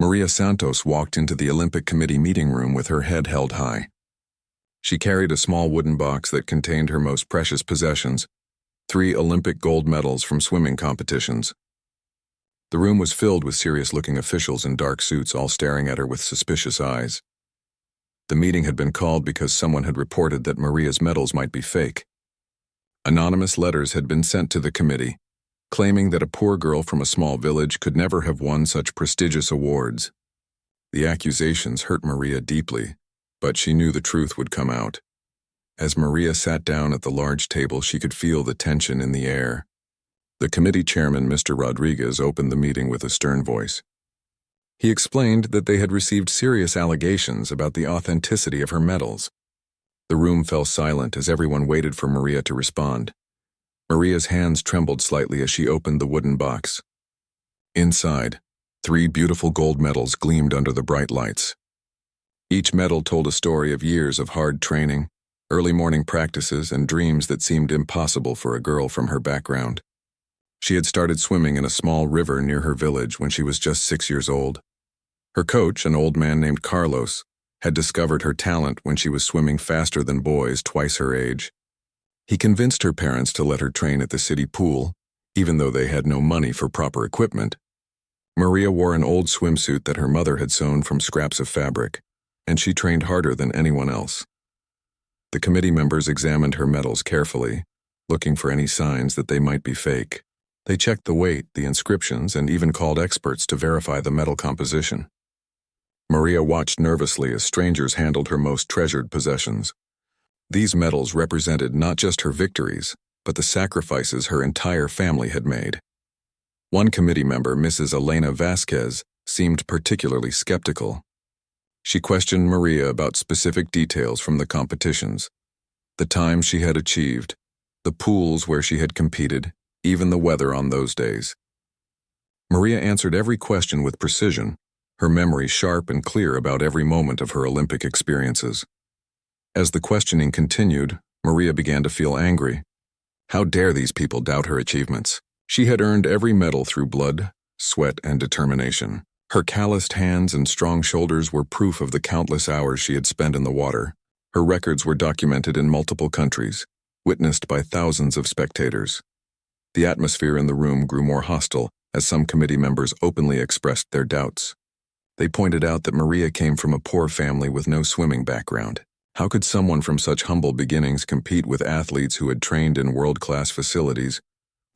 Maria Santos walked into the Olympic Committee meeting room with her head held high. She carried a small wooden box that contained her most precious possessions, 3 Olympic gold medals from swimming competitions. The room was filled with serious-looking officials in dark suits, all staring at her with suspicious eyes. The meeting had been called because someone had reported that Maria's medals might be fake. Anonymous letters had been sent to the committee, claiming that a poor girl from a small village could never have won such prestigious awards. The accusations hurt Maria deeply, but she knew the truth would come out. As Maria sat down at the large table, she could feel the tension in the air. The committee chairman, Mr. Rodriguez, opened the meeting with a stern voice. He explained that they had received serious allegations about the authenticity of her medals. The room fell silent as everyone waited for Maria to respond. Maria's hands trembled slightly as she opened the wooden box. Inside, 3 beautiful gold medals gleamed under the bright lights. Each medal told a story of years of hard training, early morning practices, and dreams that seemed impossible for a girl from her background. She had started swimming in a small river near her village when she was just 6 years old. Her coach, an old man named Carlos, had discovered her talent when she was swimming faster than boys twice her age. He convinced her parents to let her train at the city pool, even though they had no money for proper equipment. Maria wore an old swimsuit that her mother had sewn from scraps of fabric, and she trained harder than anyone else. The committee members examined her medals carefully, looking for any signs that they might be fake. They checked the weight, the inscriptions, and even called experts to verify the medal composition. Maria watched nervously as strangers handled her most treasured possessions. These medals represented not just her victories, but the sacrifices her entire family had made. One committee member, Mrs. Elena Vasquez, seemed particularly skeptical. She questioned Maria about specific details from the competitions, the time she had achieved, the pools where she had competed, even the weather on those days. Maria answered every question with precision, her memory sharp and clear about every moment of her Olympic experiences. As the questioning continued, Maria began to feel angry. How dare these people doubt her achievements? She had earned every medal through blood, sweat, and determination. Her calloused hands and strong shoulders were proof of the countless hours she had spent in the water. Her records were documented in multiple countries, witnessed by thousands of spectators. The atmosphere in the room grew more hostile as some committee members openly expressed their doubts. They pointed out that Maria came from a poor family with no swimming background. How could someone from such humble beginnings compete with athletes who had trained in world-class facilities,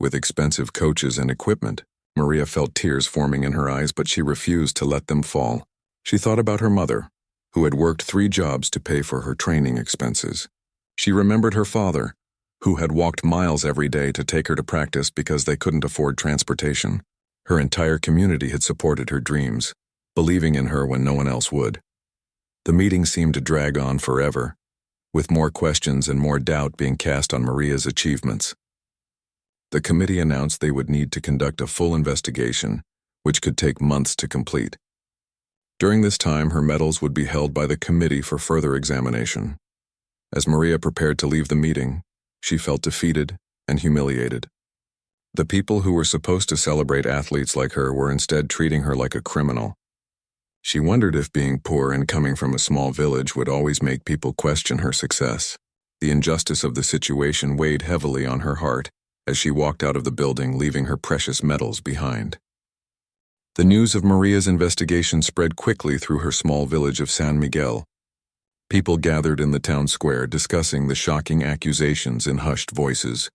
with expensive coaches and equipment? Maria felt tears forming in her eyes, but she refused to let them fall. She thought about her mother, who had worked 3 jobs to pay for her training expenses. She remembered her father, who had walked miles every day to take her to practice because they couldn't afford transportation. Her entire community had supported her dreams, believing in her when no one else would. The meeting seemed to drag on forever, with more questions and more doubt being cast on Maria's achievements. The committee announced they would need to conduct a full investigation, which could take months to complete. During this time, her medals would be held by the committee for further examination. As Maria prepared to leave the meeting, she felt defeated and humiliated. The people who were supposed to celebrate athletes like her were instead treating her like a criminal. She wondered if being poor and coming from a small village would always make people question her success. The injustice of the situation weighed heavily on her heart as she walked out of the building, leaving her precious medals behind. The news of Maria's investigation spread quickly through her small village of San Miguel. People gathered in the town square discussing the shocking accusations in hushed voices.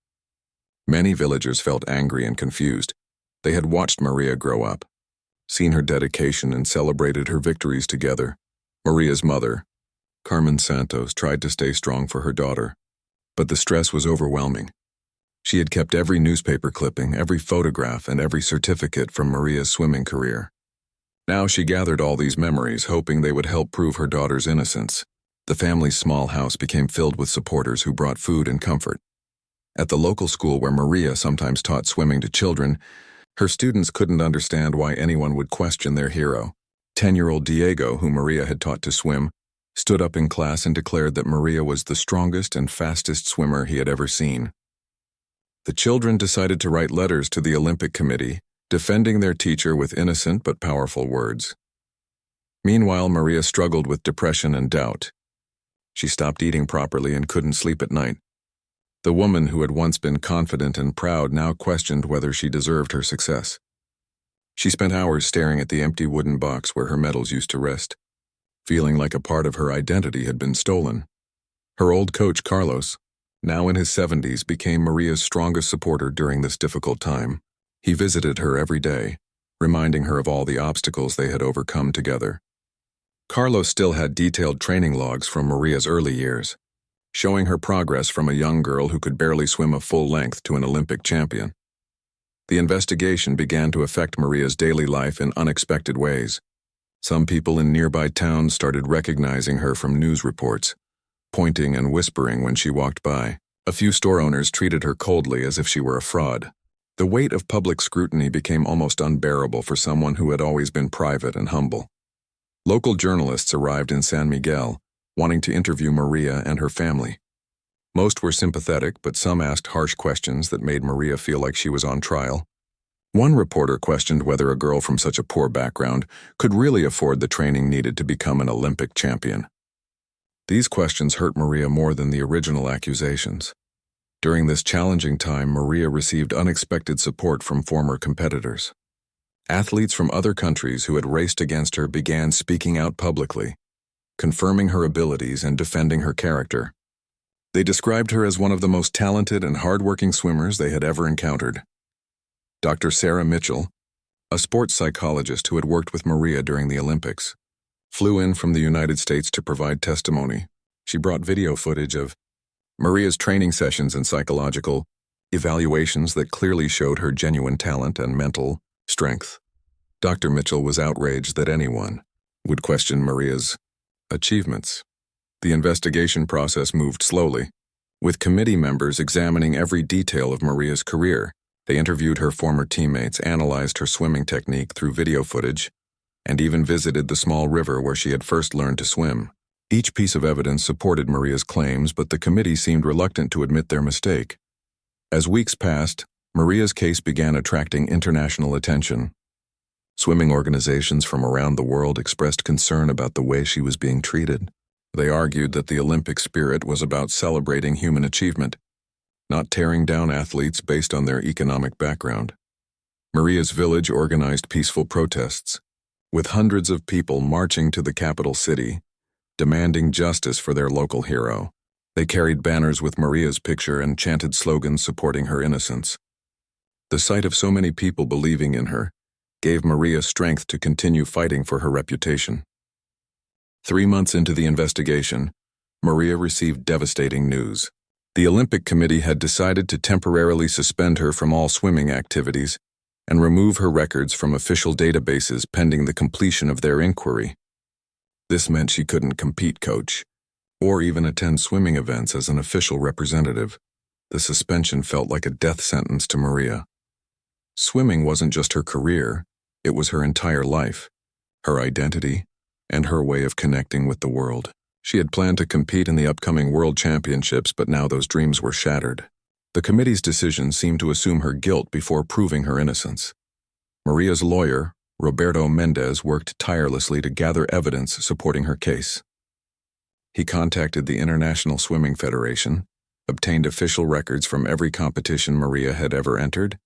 Many villagers felt angry and confused. They had watched Maria grow up, seen her dedication, and celebrated her victories together. Maria's mother, Carmen Santos, tried to stay strong for her daughter, but the stress was overwhelming. She had kept every newspaper clipping, every photograph, and every certificate from Maria's swimming career. Now she gathered all these memories, hoping they would help prove her daughter's innocence. The family's small house became filled with supporters who brought food and comfort. At the local school where Maria sometimes taught swimming to children, her students couldn't understand why anyone would question their hero. 10-year-old Diego, whom Maria had taught to swim, stood up in class and declared that Maria was the strongest and fastest swimmer he had ever seen. The children decided to write letters to the Olympic Committee, defending their teacher with innocent but powerful words. Meanwhile, Maria struggled with depression and doubt. She stopped eating properly and couldn't sleep at night. The woman who had once been confident and proud now questioned whether she deserved her success. She spent hours staring at the empty wooden box where her medals used to rest, feeling like a part of her identity had been stolen. Her old coach, Carlos, now in his 70s, became Maria's strongest supporter during this difficult time. He visited her every day, reminding her of all the obstacles they had overcome together. Carlos still had detailed training logs from Maria's early years, showing her progress from a young girl who could barely swim a full length to an Olympic champion. The investigation began to affect Maria's daily life in unexpected ways. Some people in nearby towns started recognizing her from news reports, pointing and whispering when she walked by. A few store owners treated her coldly as if she were a fraud. The weight of public scrutiny became almost unbearable for someone who had always been private and humble. Local journalists arrived in San Miguel, wanting to interview Maria and her family. Most were sympathetic, but some asked harsh questions that made Maria feel like she was on trial. One reporter questioned whether a girl from such a poor background could really afford the training needed to become an Olympic champion. These questions hurt Maria more than the original accusations. During this challenging time, Maria received unexpected support from former competitors. Athletes from other countries who had raced against her began speaking out publicly, confirming her abilities and defending her character. They described her as one of the most talented and hardworking swimmers they had ever encountered. Dr. Sarah Mitchell, a sports psychologist who had worked with Maria during the Olympics, flew in from the United States to provide testimony. She brought video footage of Maria's training sessions and psychological evaluations that clearly showed her genuine talent and mental strength. Dr. Mitchell was outraged that anyone would question Maria's achievements. The investigation process moved slowly, with committee members examining every detail of Maria's career. They interviewed her former teammates, analyzed her swimming technique through video footage, and even visited the small river where she had first learned to swim. Each piece of evidence supported Maria's claims, but the committee seemed reluctant to admit their mistake. As weeks passed, Maria's case began attracting international attention. Swimming organizations from around the world expressed concern about the way she was being treated. They argued that the Olympic spirit was about celebrating human achievement, not tearing down athletes based on their economic background. Maria's village organized peaceful protests, with hundreds of people marching to the capital city, demanding justice for their local hero. They carried banners with Maria's picture and chanted slogans supporting her innocence. The sight of so many people believing in her gave Maria strength to continue fighting for her reputation. 3 months into the investigation, Maria received devastating news. The Olympic Committee had decided to temporarily suspend her from all swimming activities and remove her records from official databases pending the completion of their inquiry. This meant she couldn't compete, coach, or even attend swimming events as an official representative. The suspension felt like a death sentence to Maria. Swimming wasn't just her career, it was her entire life, her identity, and her way of connecting with the world. She had planned to compete in the upcoming World Championships, but now those dreams were shattered. The committee's decision seemed to assume her guilt before proving her innocence. Maria's lawyer, Roberto Mendez, worked tirelessly to gather evidence supporting her case. He contacted the International Swimming Federation, obtained official records from every competition Maria had ever entered,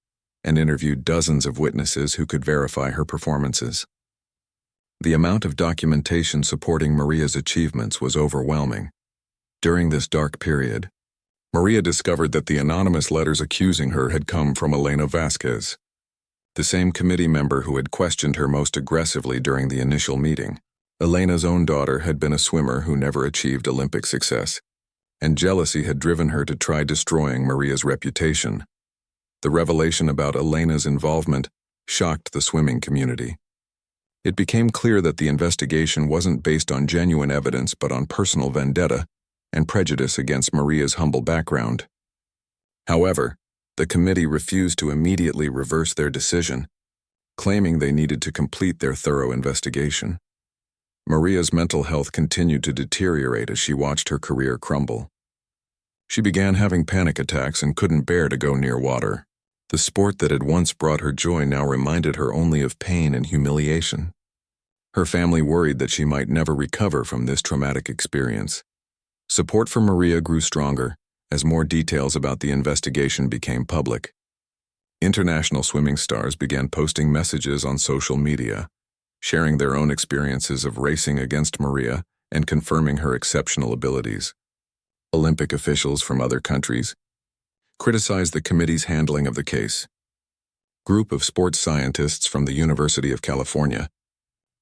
and interviewed dozens of witnesses who could verify her performances. The amount of documentation supporting Maria's achievements was overwhelming. During this dark period, Maria discovered that the anonymous letters accusing her had come from Elena Vasquez, the same committee member who had questioned her most aggressively during the initial meeting. Elena's own daughter had been a swimmer who never achieved Olympic success, and jealousy had driven her to try destroying Maria's reputation. The revelation about Elena's involvement shocked the swimming community. It became clear that the investigation wasn't based on genuine evidence but on personal vendetta and prejudice against Maria's humble background. However, the committee refused to immediately reverse their decision, claiming they needed to complete their thorough investigation. Maria's mental health continued to deteriorate as she watched her career crumble. She began having panic attacks and couldn't bear to go near water. The sport that had once brought her joy now reminded her only of pain and humiliation. Her family worried that she might never recover from this traumatic experience. Support for Maria grew stronger as more details about the investigation became public. International swimming stars began posting messages on social media, sharing their own experiences of racing against Maria and confirming her exceptional abilities. Olympic officials from other countries criticized the committee's handling of the case. Group of sports scientists from the University of California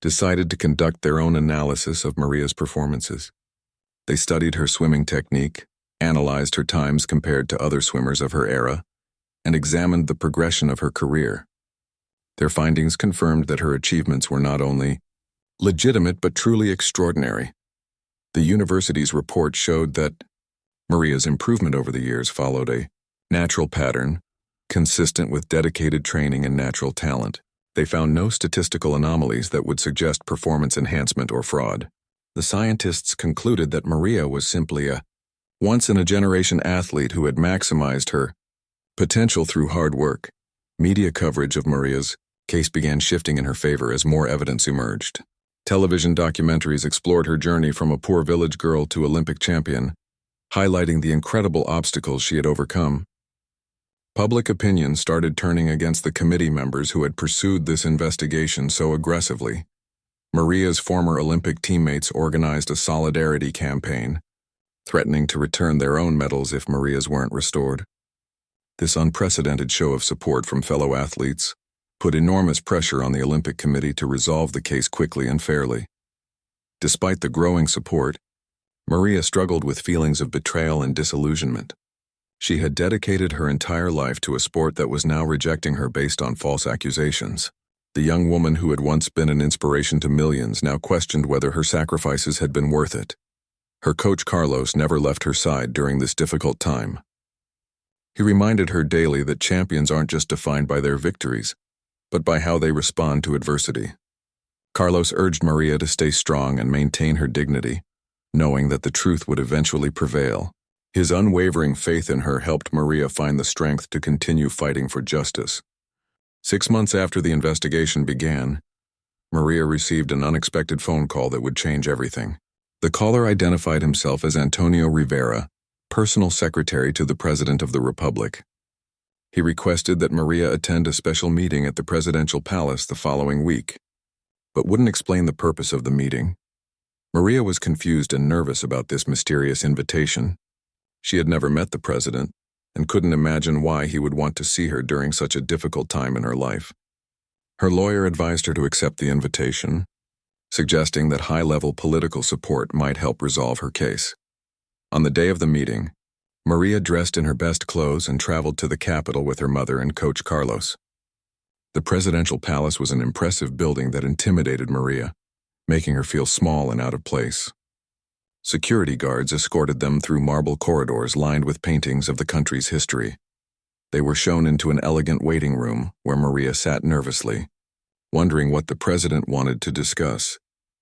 decided to conduct their own analysis of Maria's performances. They studied her swimming technique, analyzed her times compared to other swimmers of her era, and examined the progression of her career. Their findings confirmed that her achievements were not only legitimate but truly extraordinary. The university's report showed that Maria's improvement over the years followed a natural pattern, consistent with dedicated training and natural talent. They found no statistical anomalies that would suggest performance enhancement or fraud. The scientists concluded that Maria was simply a once-in-a-generation athlete who had maximized her potential through hard work. Media coverage of Maria's case began shifting in her favor as more evidence emerged. Television documentaries explored her journey from a poor village girl to Olympic champion, highlighting the incredible obstacles she had overcome. Public opinion started turning against the committee members who had pursued this investigation so aggressively. Maria's former Olympic teammates organized a solidarity campaign, threatening to return their own medals if Maria's weren't restored. This unprecedented show of support from fellow athletes put enormous pressure on the Olympic Committee to resolve the case quickly and fairly. Despite the growing support, Maria struggled with feelings of betrayal and disillusionment. She had dedicated her entire life to a sport that was now rejecting her based on false accusations. The young woman who had once been an inspiration to millions now questioned whether her sacrifices had been worth it. Her coach Carlos never left her side during this difficult time. He reminded her daily that champions aren't just defined by their victories, but by how they respond to adversity. Carlos urged Maria to stay strong and maintain her dignity, knowing that the truth would eventually prevail. His unwavering faith in her helped Maria find the strength to continue fighting for justice. 6 months after the investigation began, Maria received an unexpected phone call that would change everything. The caller identified himself as Antonio Rivera, personal secretary to the President of the Republic. He requested that Maria attend a special meeting at the presidential palace the following week, but wouldn't explain the purpose of the meeting. Maria was confused and nervous about this mysterious invitation. She had never met the president and couldn't imagine why he would want to see her during such a difficult time in her life. Her lawyer advised her to accept the invitation, suggesting that high-level political support might help resolve her case. On the day of the meeting, Maria dressed in her best clothes and traveled to the capital with her mother and coach Carlos. The presidential palace was an impressive building that intimidated Maria, making her feel small and out of place. Security guards escorted them through marble corridors lined with paintings of the country's history. They were shown into an elegant waiting room where Maria sat nervously, wondering what the president wanted to discuss.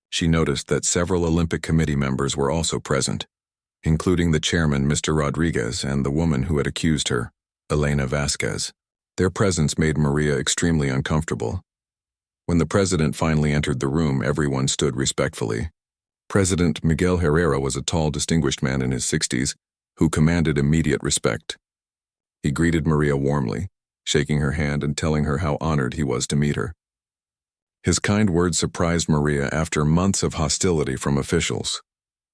She noticed that several Olympic Committee members were also present, including the chairman, Mr. Rodriguez, and the woman who had accused her, Elena Vasquez. Their presence made Maria extremely uncomfortable. When the president finally entered the room, everyone stood respectfully. President Miguel Herrera was a tall, distinguished man in his 60s who commanded immediate respect. He greeted Maria warmly, shaking her hand and telling her how honored he was to meet her. His kind words surprised Maria after months of hostility from officials.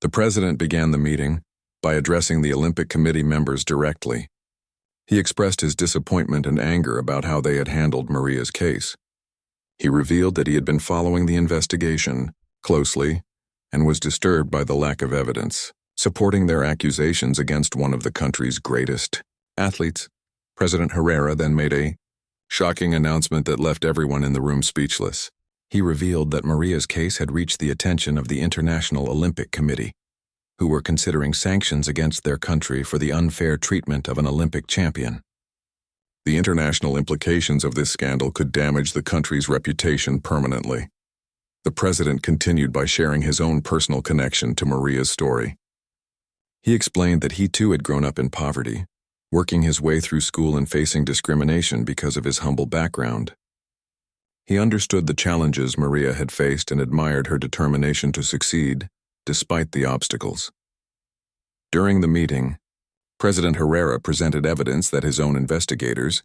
The president began the meeting by addressing the Olympic Committee members directly. He expressed his disappointment and anger about how they had handled Maria's case. He revealed that he had been following the investigation closely and was disturbed by the lack of evidence supporting their accusations against one of the country's greatest athletes. President Herrera then made a shocking announcement that left everyone in the room speechless. He revealed that Maria's case had reached the attention of the International Olympic Committee, who were considering sanctions against their country for the unfair treatment of an Olympic champion. The international implications of this scandal could damage the country's reputation permanently. The president continued by sharing his own personal connection to Maria's story. He explained that he too had grown up in poverty, working his way through school and facing discrimination because of his humble background. He understood the challenges Maria had faced and admired her determination to succeed, despite the obstacles. During the meeting, President Herrera presented evidence that his own investigators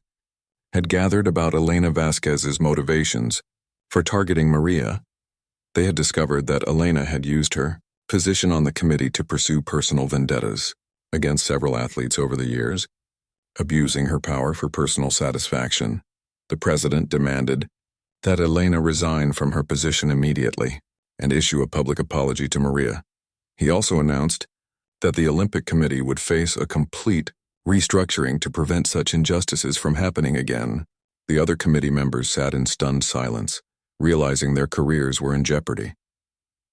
had gathered about Elena Vasquez's motivations for targeting Maria. They had discovered that Elena had used her position on the committee to pursue personal vendettas against several athletes over the years, abusing her power for personal satisfaction. The president demanded that Elena resign from her position immediately and issue a public apology to Maria. He also announced that the Olympic Committee would face a complete restructuring to prevent such injustices from happening again. The other committee members sat in stunned silence, realizing their careers were in jeopardy.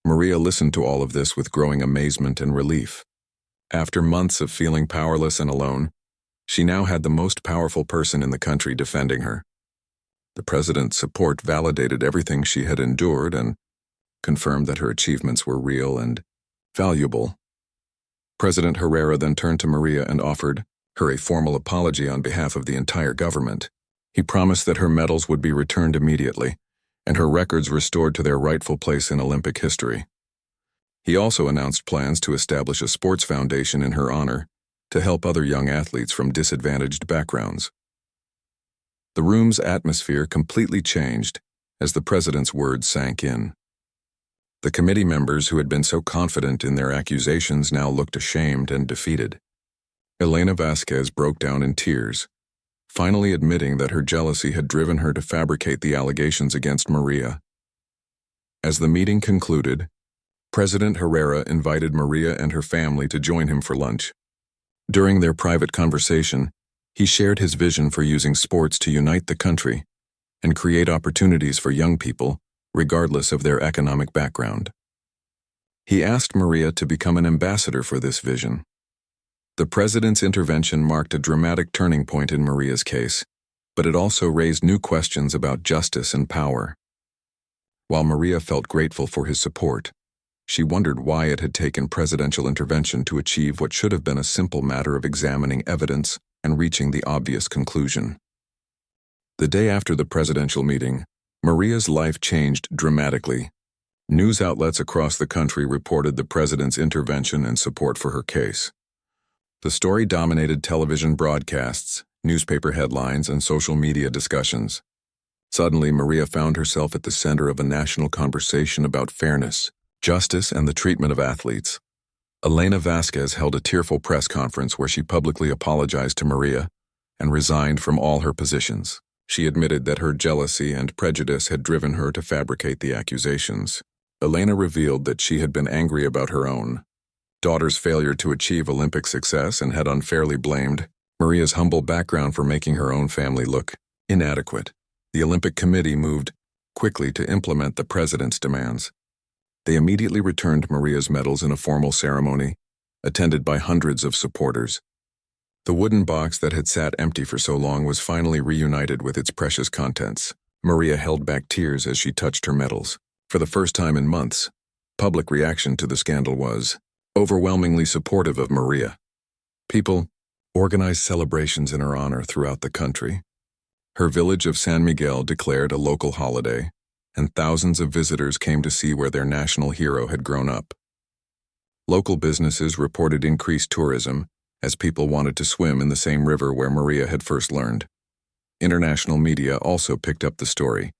Maria listened to all of this with growing amazement and relief. After months of feeling powerless and alone, she now had the most powerful person in the country defending her. The president's support validated everything she had endured and confirmed that her achievements were real and valuable. President Herrera then turned to Maria and offered her a formal apology on behalf of the entire government. He promised that her medals would be returned immediately and her records restored to their rightful place in Olympic history. He also announced plans to establish a sports foundation in her honor to help other young athletes from disadvantaged backgrounds. The room's atmosphere completely changed as the president's words sank in. The committee members who had been so confident in their accusations now looked ashamed and defeated. Elena Vasquez broke down in tears, finally admitting that her jealousy had driven her to fabricate the allegations against Maria. As the meeting concluded, President Herrera invited Maria and her family to join him for lunch. During their private conversation, he shared his vision for using sports to unite the country and create opportunities for young people, regardless of their economic background. He asked Maria to become an ambassador for this vision. The president's intervention marked a dramatic turning point in Maria's case, but it also raised new questions about justice and power. While Maria felt grateful for his support, she wondered why it had taken presidential intervention to achieve what should have been a simple matter of examining evidence and reaching the obvious conclusion. The day after the presidential meeting, Maria's life changed dramatically. News outlets across the country reported the president's intervention and support for her case. The story dominated television broadcasts, newspaper headlines, and social media discussions. Suddenly, Maria found herself at the center of a national conversation about fairness, justice, and the treatment of athletes. Elena Vasquez held a tearful press conference where she publicly apologized to Maria and resigned from all her positions. She admitted that her jealousy and prejudice had driven her to fabricate the accusations. Elena revealed that she had been angry about her own daughter's failure to achieve Olympic success and had unfairly blamed Maria's humble background for making her own family look inadequate. The Olympic Committee moved quickly to implement the president's demands. They immediately returned Maria's medals in a formal ceremony, attended by hundreds of supporters. The wooden box that had sat empty for so long was finally reunited with its precious contents. Maria held back tears as she touched her medals. For the first time in months, public reaction to the scandal was overwhelmingly supportive of Maria. People organized celebrations in her honor throughout the country. Her village of San Miguel declared a local holiday, and thousands of visitors came to see where their national hero had grown up. Local businesses reported increased tourism as people wanted to swim in the same river where Maria had first learned. International media also picked up the story,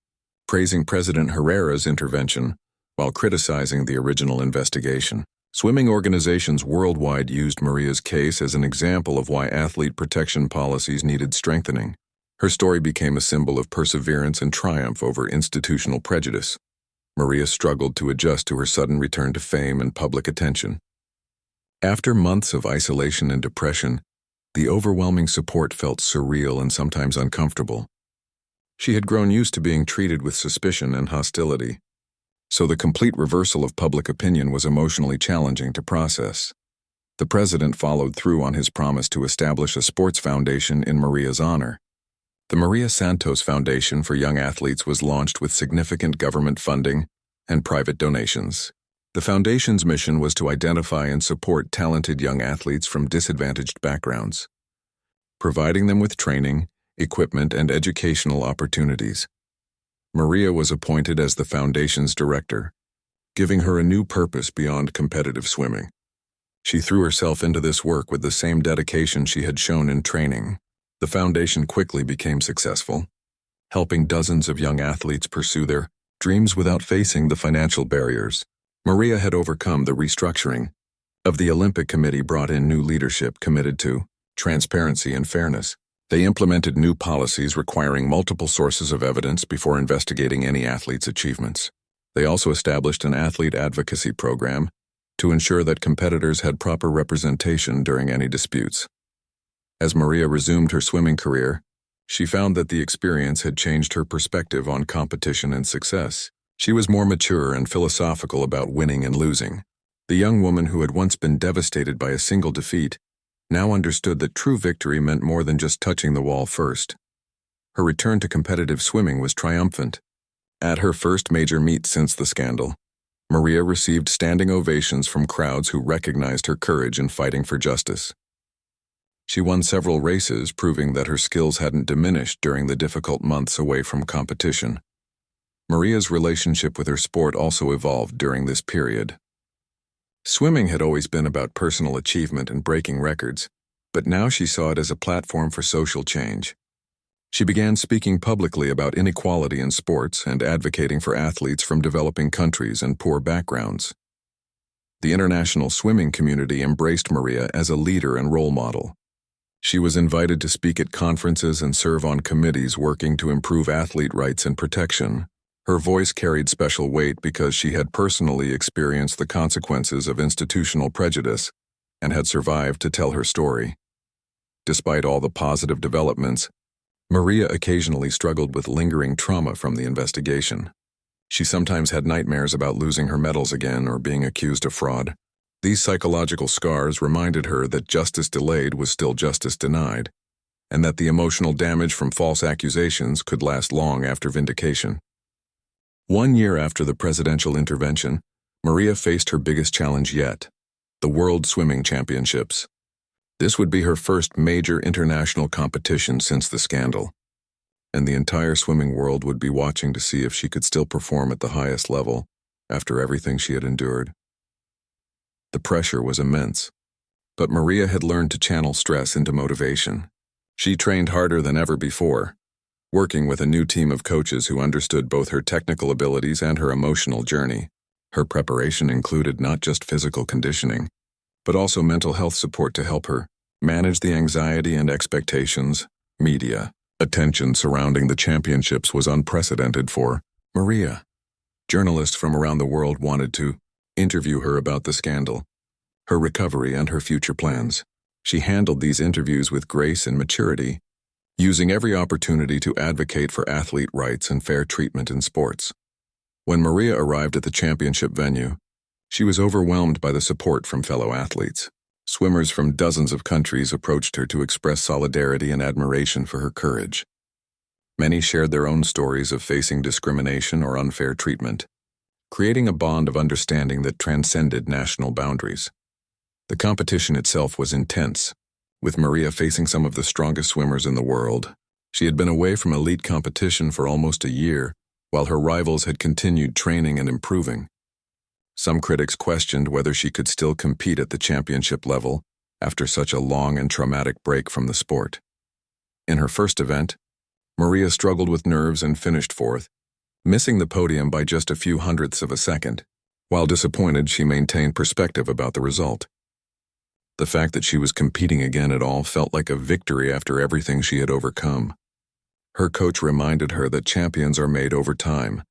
praising President Herrera's intervention while criticizing the original investigation. Swimming organizations worldwide used Maria's case as an example of why athlete protection policies needed strengthening. Her story became a symbol of perseverance and triumph over institutional prejudice. Maria struggled to adjust to her sudden return to fame and public attention. After months of isolation and depression, the overwhelming support felt surreal and sometimes uncomfortable. She had grown used to being treated with suspicion and hostility, so the complete reversal of public opinion was emotionally challenging to process. The president followed through on his promise to establish a sports foundation in Maria's honor. The Maria Santos Foundation for Young Athletes was launched with significant government funding and private donations. The foundation's mission was to identify and support talented young athletes from disadvantaged backgrounds, providing them with training, equipment, and educational opportunities. Maria was appointed as the foundation's director, giving her a new purpose beyond competitive swimming. She threw herself into this work with the same dedication she had shown in training. The foundation quickly became successful, helping dozens of young athletes pursue their dreams without facing the financial barriers. Maria had overcome the restructuring of the Olympic Committee, brought in new leadership committed to transparency and fairness. They implemented new policies requiring multiple sources of evidence before investigating any athlete's achievements. They also established an athlete advocacy program to ensure that competitors had proper representation during any disputes. As Maria resumed her swimming career, she found that the experience had changed her perspective on competition and success. She was more mature and philosophical about winning and losing. The young woman who had once been devastated by a single defeat now understood that true victory meant more than just touching the wall first. Her return to competitive swimming was triumphant. At her first major meet since the scandal, Maria received standing ovations from crowds who recognized her courage in fighting for justice. She won several races, proving that her skills hadn't diminished during the difficult months away from competition. Maria's relationship with her sport also evolved during this period. Swimming had always been about personal achievement and breaking records, but now she saw it as a platform for social change. She began speaking publicly about inequality in sports and advocating for athletes from developing countries and poor backgrounds. The international swimming community embraced Maria as a leader and role model. She was invited to speak at conferences and serve on committees working to improve athlete rights and protection. Her voice carried special weight because she had personally experienced the consequences of institutional prejudice and had survived to tell her story. Despite all the positive developments, Maria occasionally struggled with lingering trauma from the investigation. She sometimes had nightmares about losing her medals again or being accused of fraud. These psychological scars reminded her that justice delayed was still justice denied, and that the emotional damage from false accusations could last long after vindication. 1 year after the presidential intervention, Maria faced her biggest challenge yet: the World Swimming Championships. This would be her first major international competition since the scandal, and the entire swimming world would be watching to see if she could still perform at the highest level after everything she had endured. The pressure was immense, but Maria had learned to channel stress into motivation. She trained harder than ever before, working with a new team of coaches who understood both her technical abilities and her emotional journey. Her preparation included not just physical conditioning, but also mental health support to help her manage the anxiety and expectations. Media attention surrounding the championships was unprecedented for Maria. Journalists from around the world wanted to interview her about the scandal, her recovery, and her future plans. She handled these interviews with grace and maturity, using every opportunity to advocate for athlete rights and fair treatment in sports. When Maria arrived at the championship venue, she was overwhelmed by the support from fellow athletes. Swimmers from dozens of countries approached her to express solidarity and admiration for her courage. Many shared their own stories of facing discrimination or unfair treatment, creating a bond of understanding that transcended national boundaries. The competition itself was intense, with Maria facing some of the strongest swimmers in the world. She had been away from elite competition for almost a year, while her rivals had continued training and improving. Some critics questioned whether she could still compete at the championship level after such a long and traumatic break from the sport. In her first event, Maria struggled with nerves and finished fourth, missing the podium by just a few hundredths of a second. While disappointed, she maintained perspective about the result. The fact that she was competing again at all felt like a victory after everything she had overcome. Her coach reminded her that champions are made over time,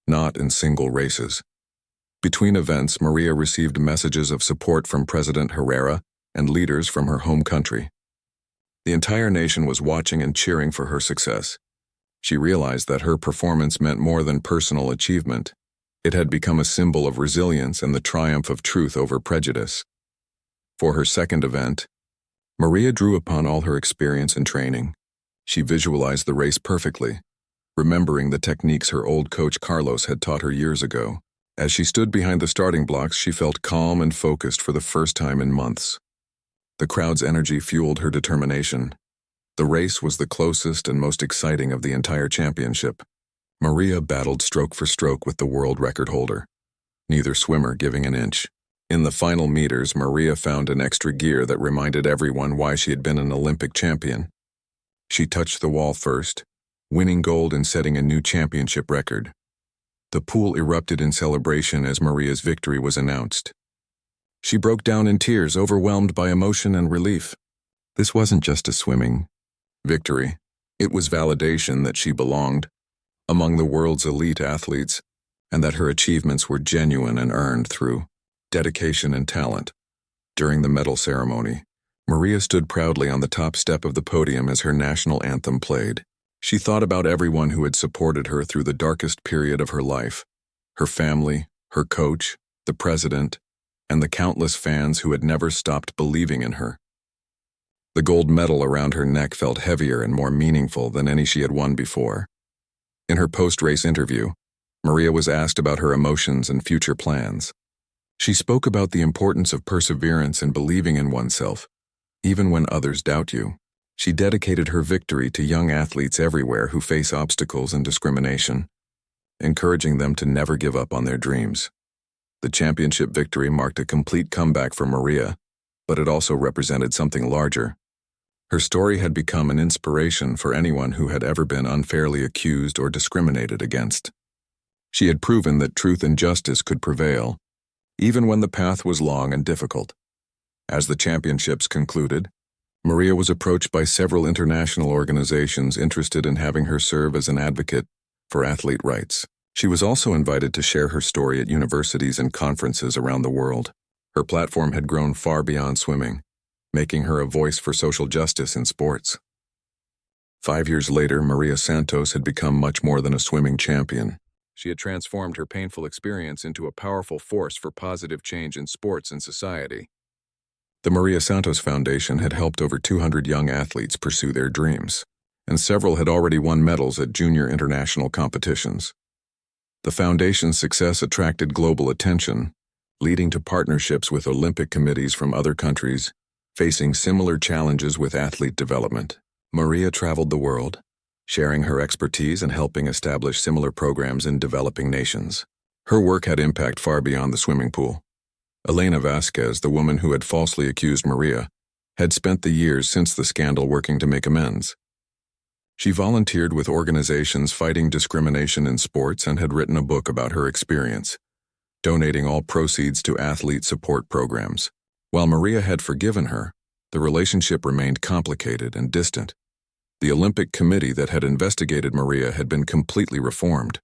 not in single races. Between events, Maria received messages of support from President Herrera and leaders from her home country. The entire nation was watching and cheering for her success. She realized that her performance meant more than personal achievement. It had become a symbol of resilience and the triumph of truth over prejudice. For her second event, Maria drew upon all her experience and training. She visualized the race perfectly, remembering the techniques her old coach Carlos had taught her years ago. As she stood behind the starting blocks, she felt calm and focused for the first time in months. The crowd's energy fueled her determination. The race was the closest and most exciting of the entire championship. Maria battled stroke for stroke with the world record holder, neither swimmer giving an inch. In the final meters, Maria found an extra gear that reminded everyone why she had been an Olympic champion. She touched the wall first, winning gold and setting a new championship record. The pool erupted in celebration as Maria's victory was announced. She broke down in tears, overwhelmed by emotion and relief. This wasn't just a swimming victory. It was validation that she belonged among the world's elite athletes, and that her achievements were genuine and earned through dedication and talent. During the medal ceremony, Maria stood proudly on the top step of the podium as her national anthem played. She thought about everyone who had supported her through the darkest period of her life: her family, her coach, the president, and the countless fans who had never stopped believing in her. The gold medal around her neck felt heavier and more meaningful than any she had won before. In her post-race interview, Maria was asked about her emotions and future plans. She spoke about the importance of perseverance and believing in oneself, even when others doubt you. She dedicated her victory to young athletes everywhere who face obstacles and discrimination, encouraging them to never give up on their dreams. The championship victory marked a complete comeback for Maria, but it also represented something larger. Her story had become an inspiration for anyone who had ever been unfairly accused or discriminated against. She had proven that truth and justice could prevail, even when the path was long and difficult. As the championships concluded, Maria was approached by several international organizations interested in having her serve as an advocate for athlete rights. She was also invited to share her story at universities and conferences around the world. Her platform had grown far beyond swimming, making her a voice for social justice in sports. 5 years later, Maria Santos had become much more than a swimming champion. She had transformed her painful experience into a powerful force for positive change in sports and society. The Maria Santos Foundation had helped over 200 young athletes pursue their dreams, and several had already won medals at junior international competitions. The foundation's success attracted global attention, leading to partnerships with Olympic committees from other countries facing similar challenges with athlete development. Maria traveled the world, sharing her expertise and helping establish similar programs in developing nations. Her work had impact far beyond the swimming pool. Elena Vasquez, the woman who had falsely accused Maria, had spent the years since the scandal working to make amends. She volunteered with organizations fighting discrimination in sports and had written a book about her experience, donating all proceeds to athlete support programs. While Maria had forgiven her, the relationship remained complicated and distant. The Olympic committee that had investigated Maria had been completely reformed.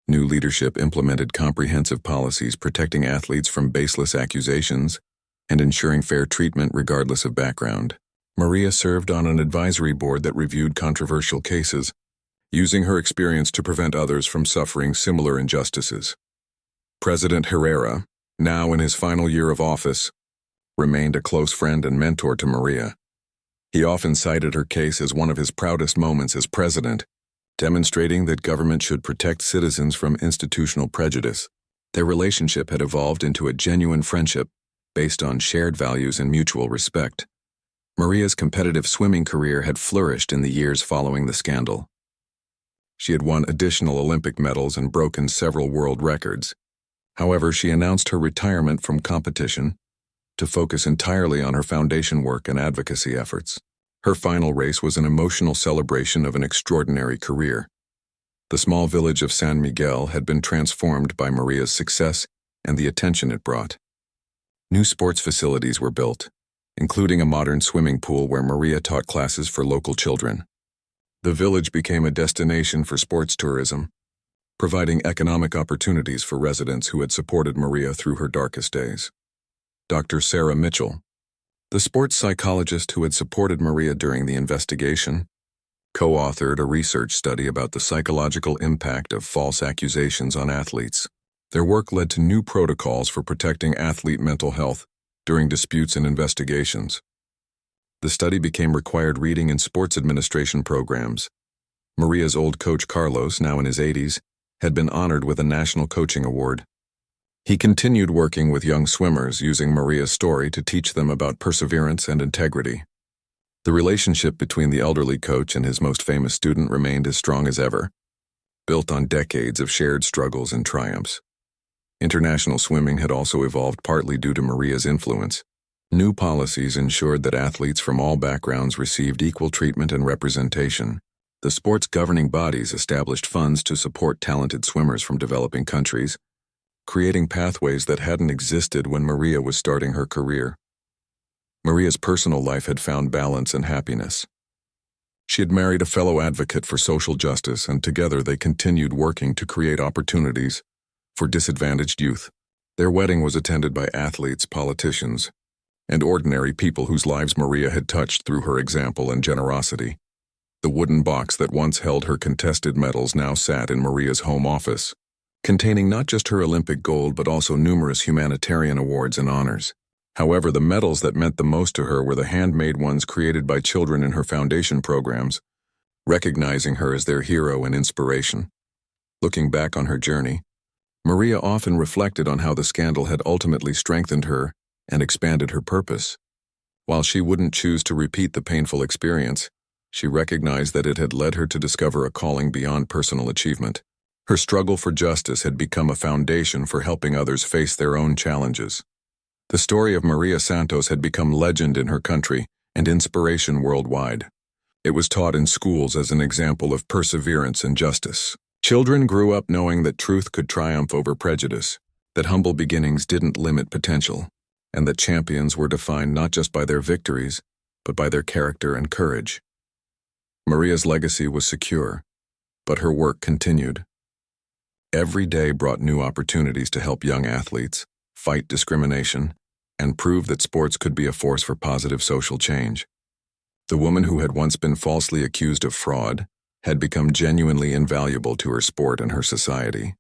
New leadership implemented comprehensive policies protecting athletes from baseless accusations and ensuring fair treatment regardless of background. Maria served on an advisory board that reviewed controversial cases, using her experience to prevent others from suffering similar injustices. President Herrera, now in his final year of office, remained a close friend and mentor to Maria. He often cited her case as one of his proudest moments as president, demonstrating that government should protect citizens from institutional prejudice. Their relationship had evolved into a genuine friendship based on shared values and mutual respect. Maria's competitive swimming career had flourished in the years following the scandal. She had won additional Olympic medals and broken several world records. However, she announced her retirement from competition to focus entirely on her foundation work and advocacy efforts. Her final race was an emotional celebration of an extraordinary career. The small village of San Miguel had been transformed by Maria's success and the attention it brought. New sports facilities were built, including a modern swimming pool where Maria taught classes for local children. The village became a destination for sports tourism, providing economic opportunities for residents who had supported Maria through her darkest days. Dr. Sarah Mitchell, the sports psychologist who had supported Maria during the investigation, co-authored a research study about the psychological impact of false accusations on athletes. Their work led to new protocols for protecting athlete mental health during disputes and investigations. The study became required reading in sports administration programs. Maria's old coach Carlos, now in his 80s, had been honored with a national coaching award. He continued working with young swimmers, using Maria's story to teach them about perseverance and integrity. The relationship between the elderly coach and his most famous student remained as strong as ever. built on decades of shared struggles and triumphs. International swimming had also evolved partly due to Maria's influence. New policies ensured that athletes from all backgrounds received equal treatment and representation. The sport's governing bodies established funds to support talented swimmers from developing countries, creating pathways that hadn't existed when Maria was starting her career. Maria's personal life had found balance and happiness. She had married a fellow advocate for social justice, and together they continued working to create opportunities for disadvantaged youth. Their wedding was attended by athletes, politicians, and ordinary people whose lives Maria had touched through her example and generosity. The wooden box that once held her contested medals now sat in Maria's home office, containing not just her Olympic gold but also numerous humanitarian awards and honors. However, the medals that meant the most to her were the handmade ones created by children in her foundation programs, recognizing her as their hero and inspiration. Looking back on her journey, Maria often reflected on how the scandal had ultimately strengthened her and expanded her purpose. While she wouldn't choose to repeat the painful experience, she recognized that it had led her to discover a calling beyond personal achievement. Her struggle for justice had become a foundation for helping others face their own challenges. The story of Maria Santos had become legend in her country and inspiration worldwide. It was taught in schools as an example of perseverance and justice. Children grew up knowing that truth could triumph over prejudice, that humble beginnings didn't limit potential, and that champions were defined not just by their victories, but by their character and courage. Maria's legacy was secure, but her work continued. Every day brought new opportunities to help young athletes, fight discrimination, and prove that sports could be a force for positive social change. The woman who had once been falsely accused of fraud had become genuinely invaluable to her sport and her society.